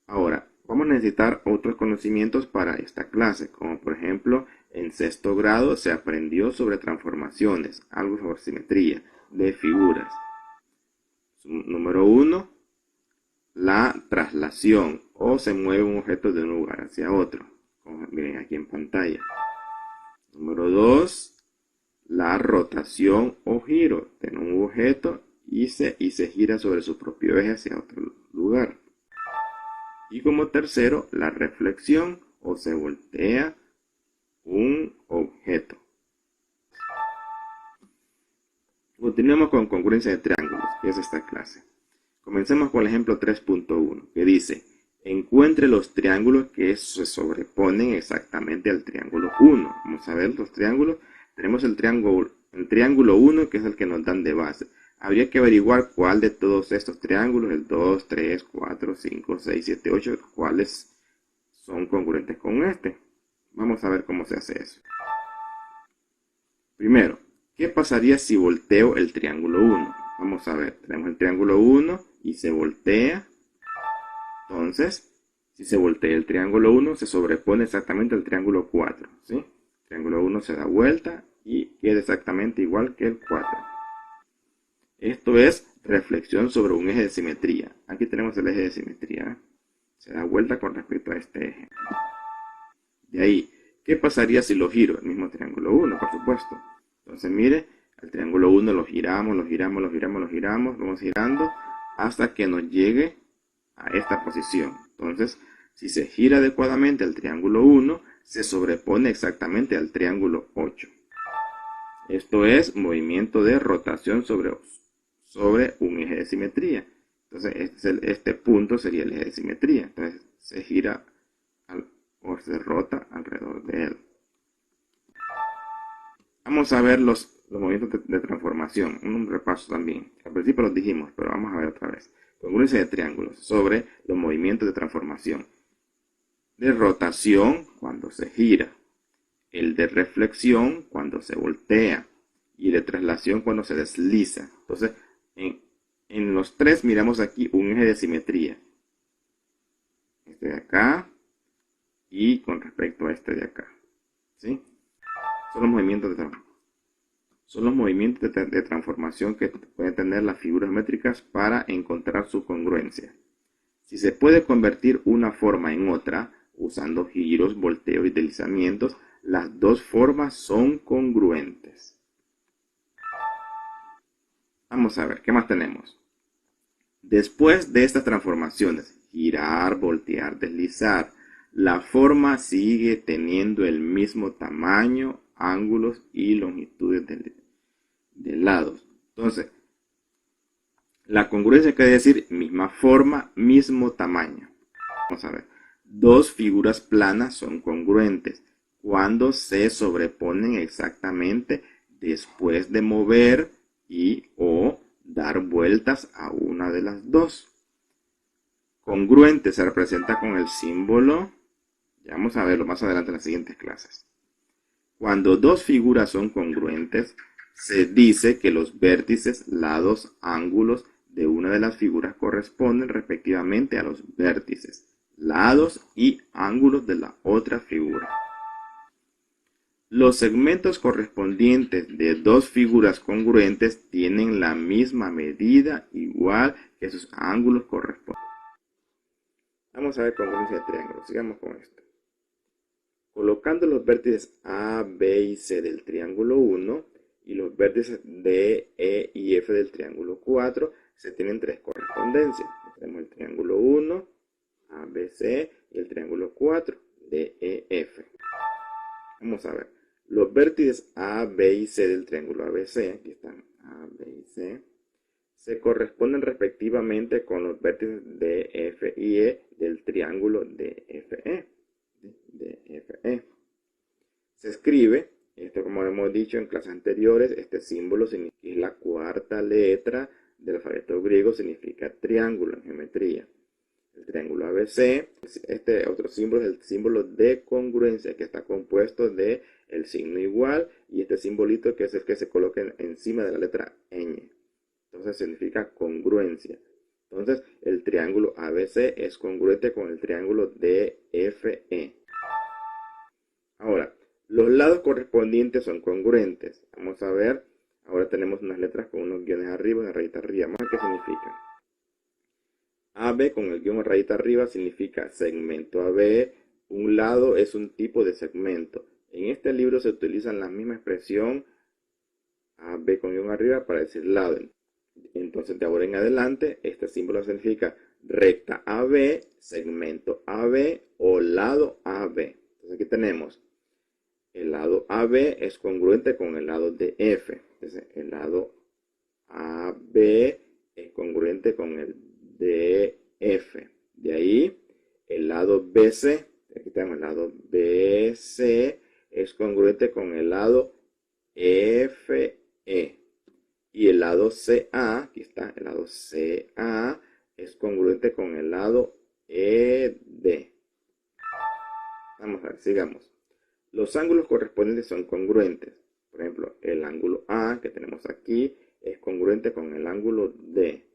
Ahora, vamos a necesitar otros conocimientos para esta clase, como por ejemplo, en sexto grado se aprendió sobre transformaciones, algo sobre simetría de figuras. Número 1, la traslación, o se mueve un objeto de un lugar hacia otro, como miren aquí en pantalla. Número 2, la rotación o giro de un objeto y se gira sobre su propio eje hacia otro lugar. Y como tercero, la reflexión, o se voltea un objeto. Continuemos con congruencia de triángulos, que es esta clase. Comencemos con el ejemplo 3.1, que dice: encuentre los triángulos que se sobreponen exactamente al triángulo 1. Vamos a ver los triángulos. Tenemos el triángulo 1, que es el que nos dan de base. Habría que averiguar cuál de todos estos triángulos, el 2, 3, 4, 5, 6, 7, 8, cuáles son congruentes con este. Vamos a ver cómo se hace eso. Primero, ¿qué pasaría si volteo el triángulo 1? Vamos a ver, tenemos el triángulo 1 y se voltea. Entonces, si se voltea el triángulo 1, se sobrepone exactamente al triángulo 4. ¿Sí? El triángulo 1 se da vuelta y queda exactamente igual que el 4. Esto es reflexión sobre un eje de simetría. Aquí tenemos el eje de simetría. Se da vuelta con respecto a este eje. De ahí, ¿qué pasaría si lo giro? El mismo triángulo 1, por supuesto. Entonces, mire, el triángulo 1 lo giramos, vamos girando hasta que nos llegue a esta posición. Entonces, si se gira adecuadamente el triángulo 1, se sobrepone exactamente al triángulo 8. Esto es movimiento de rotación sobre un eje de simetría. Entonces, este punto sería el eje de simetría. Entonces, se gira o se rota alrededor de él. Vamos a ver los movimientos de transformación. Un repaso también. Al principio los dijimos, pero vamos a ver otra vez. Congruencia de triángulos sobre los movimientos de transformación. De rotación cuando se gira. El de reflexión cuando se voltea. Y el de traslación cuando se desliza. Entonces, en los tres miramos aquí un eje de simetría. Este de acá. Y con respecto a este de acá. ¿Sí? Son los movimientos de transformación que pueden tener las figuras métricas para encontrar su congruencia. Si se puede convertir una forma en otra, usando giros, volteos y deslizamientos, las dos formas son congruentes. Vamos a ver, ¿qué más tenemos? Después de estas transformaciones, girar, voltear, deslizar, la forma sigue teniendo el mismo tamaño, ángulos y longitudes de lados. Entonces, la congruencia quiere decir misma forma, mismo tamaño. Vamos a ver. Dos figuras planas son congruentes cuando se sobreponen exactamente después de mover y o dar vueltas a una de las dos. Congruente se representa con el símbolo. Ya vamos a verlo más adelante en las siguientes clases. Cuando dos figuras son congruentes, se dice que los vértices, lados, ángulos de una de las figuras corresponden respectivamente a los vértices, lados y ángulos de la otra figura. Los segmentos correspondientes de dos figuras congruentes tienen la misma medida igual que sus ángulos correspondientes. Vamos a ver congruencia de triángulos. Sigamos con esto. Colocando los vértices A, B y C del triángulo 1 y los vértices D, E y F del triángulo 4, se tienen tres correspondencias. Tenemos el triángulo 1, ABC, y el triángulo 4, DEF. Vamos a ver. Los vértices A, B y C del triángulo ABC, aquí están A, B y C, se corresponden respectivamente con los vértices D, F y E del triángulo DFE. Se escribe, esto como hemos dicho en clases anteriores, este símbolo significa la cuarta letra del alfabeto griego, significa triángulo en geometría. El triángulo ABC, este otro símbolo es el símbolo de congruencia, que está compuesto de el signo igual y este simbolito que es el que se coloca encima de la letra ñ. Entonces significa congruencia. Entonces, el triángulo ABC es congruente con el triángulo DFE. Ahora, los lados correspondientes son congruentes. Vamos a ver, ahora tenemos unas letras con unos guiones arriba, una rayita arriba. Vamos a ver qué significa. AB con el guión rayita arriba significa segmento AB. Un lado es un tipo de segmento. En este libro se utiliza la misma expresión AB con guión arriba para decir lado. Entonces, de ahora en adelante, este símbolo significa recta AB, segmento AB o lado AB. Entonces, aquí tenemos el lado AB es congruente con el lado DF. Entonces, el lado AB es congruente con el DF. De ahí, el lado BC, aquí tenemos el lado BC, es congruente con el lado FE. Y el lado CA, aquí está, el lado CA es congruente con el lado ED. Vamos a ver, sigamos. Los ángulos correspondientes son congruentes. Por ejemplo, el ángulo A que tenemos aquí es congruente con el ángulo D.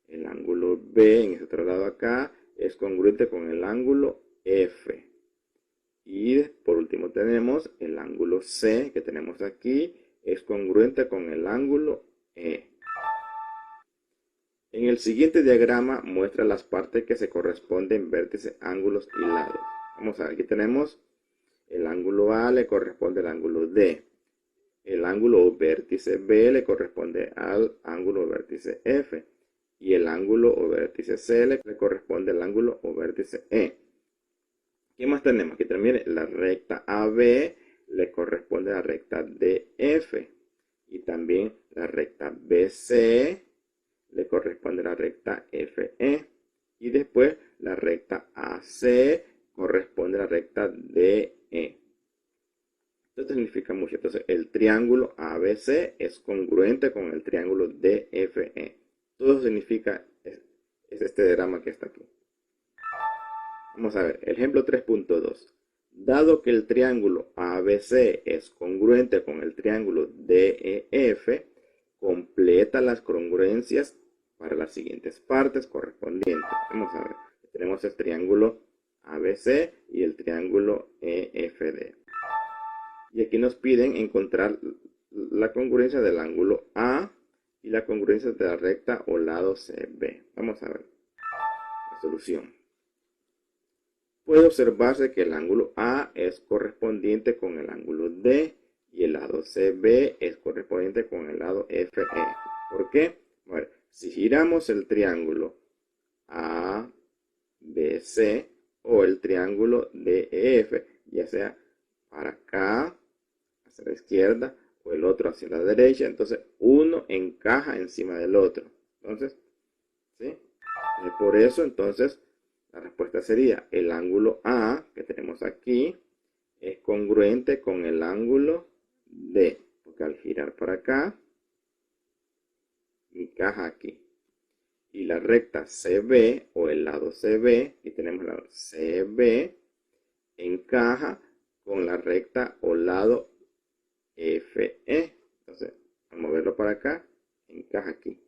El ángulo B en este otro lado acá es congruente con el ángulo F. Y por último tenemos el ángulo C que tenemos aquí es congruente con el ángulo E. En el siguiente diagrama muestra las partes que se corresponden vértices, ángulos y lados. Vamos a ver, aquí tenemos el ángulo A le corresponde al ángulo D. El ángulo o vértice B le corresponde al ángulo o vértice F. Y el ángulo o vértice C le corresponde al ángulo o vértice E. ¿Qué más tenemos? Aquí también la recta AB le corresponde a la recta DF. Y también la recta BC le corresponde a la recta FE. Y después la recta AC corresponde a la recta DE. Esto significa mucho. Entonces, el triángulo ABC es congruente con el triángulo DFE. Todo significa es este diagrama que está aquí. Vamos a ver, ejemplo 3.2. Dado que el triángulo ABC es congruente con el triángulo DEF, completa las congruencias para las siguientes partes correspondientes. Vamos a ver, tenemos el triángulo ABC y el triángulo EFD. Y aquí nos piden encontrar la congruencia del ángulo A y la congruencia de la recta o lado CB. Vamos a ver la solución. Puede observarse que el ángulo A es correspondiente con el ángulo D y el lado CB es correspondiente con el lado FE. ¿Por qué? Bueno, si giramos el triángulo ABC o el triángulo DEF, ya sea para acá, hacia la izquierda, o el otro hacia la derecha, entonces uno encaja encima del otro. Entonces, ¿sí? Por eso, entonces, la respuesta sería el ángulo A que tenemos aquí es congruente con el ángulo D, porque al girar para acá, encaja aquí. Y la recta CB o el lado CB, y tenemos el lado CB, encaja con la recta o lado FE. Entonces, al moverlo para acá, encaja aquí.